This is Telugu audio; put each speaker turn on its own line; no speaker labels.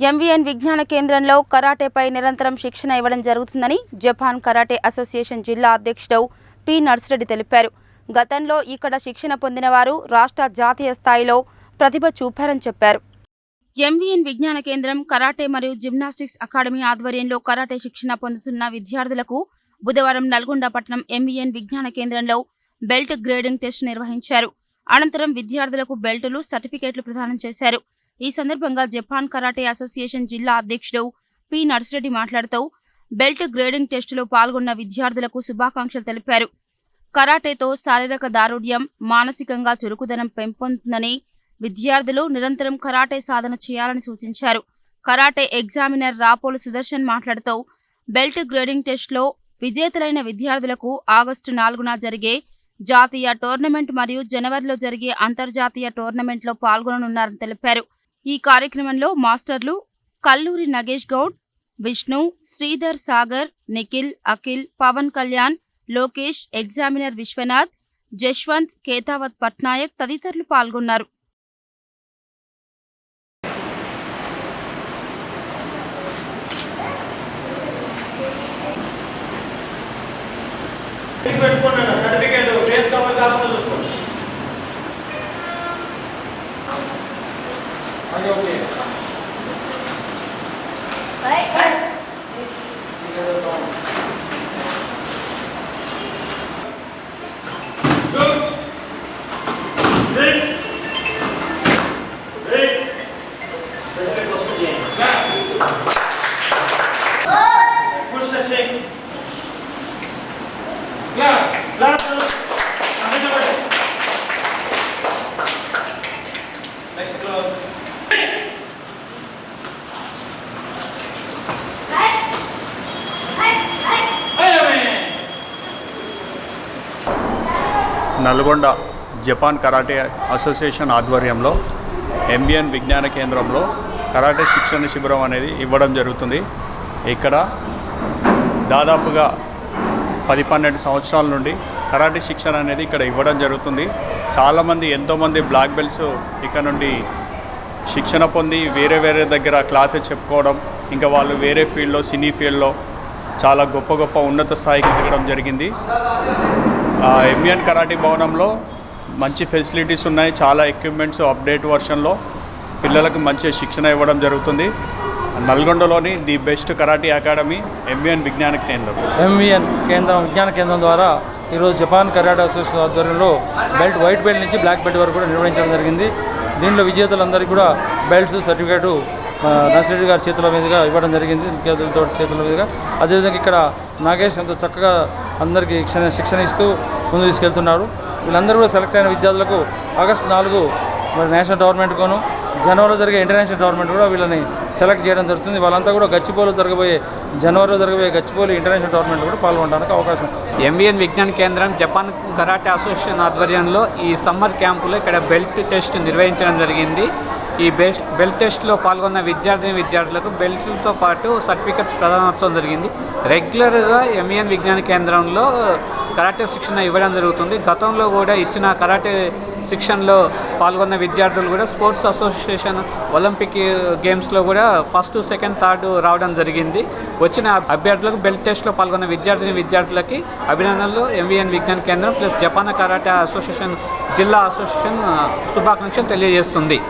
ఎంవీఎన్ విజ్ఞాన కేంద్రంలో కరాటేపై నిరంతరం శిక్షణ ఇవ్వడం జరుగుతుందని జపాన్ కరాటే అసోసియేషన్ జిల్లా అధ్యక్షుడు పి నర్సిరెడ్డి తెలిపారు. గతంలో ఇక్కడ శిక్షణ పొందిన వారు రాష్ట్ర జాతీయ స్థాయిలో ప్రతిభ చూపారని చెప్పారు. ఎంవీఎన్ విజ్ఞాన కేంద్రం కరాటే మరియు జిమ్నాస్టిక్స్ అకాడమీ ఆధ్వర్యంలో కరాటే శిక్షణ పొందుతున్న విద్యార్థులకు బుధవారం నల్గొండ పట్టణం ఎంవీఎన్ విజ్ఞాన కేంద్రంలో బెల్ట్ గ్రేడింగ్ టెస్ట్ నిర్వహించారు. అనంతరం విద్యార్థులకు బెల్టులు, సర్టిఫికేట్లు ప్రదానం చేశారు. ఈ సందర్భంగా జపాన్ కరాటే అసోసియేషన్ జిల్లా అధ్యక్షుడు పి నర్సిరెడ్డి మాట్లాడుతూ బెల్ట్ గ్రేడింగ్ టెస్టులో పాల్గొన్న విద్యార్థులకు శుభాకాంక్షలు తెలిపారు. కరాటేతో శారీరక దారుఢ్యం, మానసికంగా చురుకుదనం పెంపొందుతుందని, విద్యార్థులు నిరంతరం కరాటే సాధన చేయాలని సూచించారు. కరాటే ఎగ్జామినర్ రాపోలు సుదర్శన్ మాట్లాడుతూ బెల్ట్ గ్రేడింగ్ టెస్టులో విజేతలైన విద్యార్థులకు ఆగస్టు 4న జరిగే జాతీయ టోర్నమెంట్ మరియు జనవరిలో జరిగే అంతర్జాతీయ టోర్నమెంట్లో పాల్గొననున్నారని తెలిపారు. ఈ కార్యక్రమంలో మాస్టర్లు కల్లూరి నగేష్ గౌడ్, విష్ణు, శ్రీధర్, సాగర్, నిఖిల్, అఖిల్, పవన్ కళ్యాణ్, లోకేష్, ఎగ్జామినర్ విశ్వనాథ్, జశ్వంత్, కేతావత్ పట్నాయక్ తదితరులు పాల్గొన్నారు.
నల్గొండ జపాన్ కరాటే అసోసియేషన్ ఆధ్వర్యంలో ఎంవీఎన్ విజ్ఞాన కేంద్రంలో కరాటే శిక్షణ శిబిరం అనేది ఇవ్వడం జరుగుతుంది. ఇక్కడ దాదాపుగా 10-12 సంవత్సరాల నుండి కరాటే శిక్షణ అనేది ఇక్కడ ఇవ్వడం జరుగుతుంది. చాలామంది ఎంతోమంది బ్లాక్ బెల్ట్స్ ఇక్కడ నుండి శిక్షణ పొంది వేరే దగ్గర క్లాసెస్ చెప్పుకోవడం, ఇంకా వాళ్ళు వేరే ఫీల్డ్లో, సినీ ఫీల్డ్లో చాలా గొప్ప ఉన్నత స్థాయికి ఎదగడం జరిగింది. ఎంవీఎన్ కరాటే భవనంలో మంచి ఫెసిలిటీస్ ఉన్నాయి. చాలా ఎక్విప్మెంట్స్ అప్డేట్ వర్షన్లో పిల్లలకు మంచి శిక్షణ ఇవ్వడం జరుగుతుంది. నల్గొండలోని the best karate academy MVN Vignana Kendram.
MVN Vignana Kendram ద్వారా ఈరోజు జపాన్ కరాటే అసోసియేషన్ ఆధ్వర్యంలో వైట్ బెల్ట్ నుంచి బ్లాక్ బెల్ట్ వరకు కూడా నిర్వహించడం జరిగింది. దీనిలో విజేతలందరికీ కూడా బెల్ట్స్, సర్టిఫికేటు నర్సిరెడ్డి గారి చేతుల మీదుగా ఇవ్వడం జరిగింది, విద్యార్థులతో చేతుల మీదుగా. అదేవిధంగా ఇక్కడ నాగేష్ ఎంతో చక్కగా అందరికీ శిక్షణ ఇస్తూ ముందు తీసుకెళ్తున్నారు. వీళ్ళందరూ కూడా సెలెక్ట్ అయిన విద్యార్థులకు ఆగస్టు 4 మరి నేషనల్ టోర్నమెంట్గాను, జనవరిలో జరిగే ఇంటర్నేషనల్ టోర్నమెంట్ కూడా వీళ్ళని సెలెక్ట్ చేయడం జరుగుతుంది. వాళ్ళంతా కూడా జనవరిలో జరగబోయే గచ్చిబౌలి ఇంటర్నేషనల్ టోర్నమెంట్ కూడా పాల్గొనడానికి అవకాశం.
ఎంవీఎన్ విజ్ఞాన కేంద్రం జపాన్ కరాటే అసోసియేషన్ ఆధ్వర్యంలో ఈ సమ్మర్ క్యాంపులో ఇక్కడ బెల్ట్ టెస్ట్ నిర్వహించడం జరిగింది. ఈ బెల్ట్ టెస్ట్లో పాల్గొన్న విద్యార్థులకు బెల్ట్లతో పాటు సర్టిఫికెట్స్ ప్రదానోత్సవం జరిగింది. రెగ్యులర్గా ఎంవీఎన్ విజ్ఞాన కేంద్రంలో కరాటే శిక్షణ ఇవ్వడం జరుగుతుంది. గతంలో కూడా ఇచ్చిన కరాటే శిక్షణలో పాల్గొన్న విద్యార్థులు కూడా స్పోర్ట్స్ అసోసియేషన్ ఒలింపిక్ గేమ్స్లో కూడా 1st, 2nd, 3rd రావడం జరిగింది. వచ్చిన అభ్యర్థులకు బెల్ట్ టెస్ట్లో పాల్గొన్న విద్యార్థులకి అభినందనలు. ఎంవీఎన్ విజ్ఞాన కేంద్రం ప్లస్ జపాన్ కరాటే అసోసియేషన్ జిల్లా అసోసియేషన్ శుభాకాంక్షలు తెలియజేస్తుంది.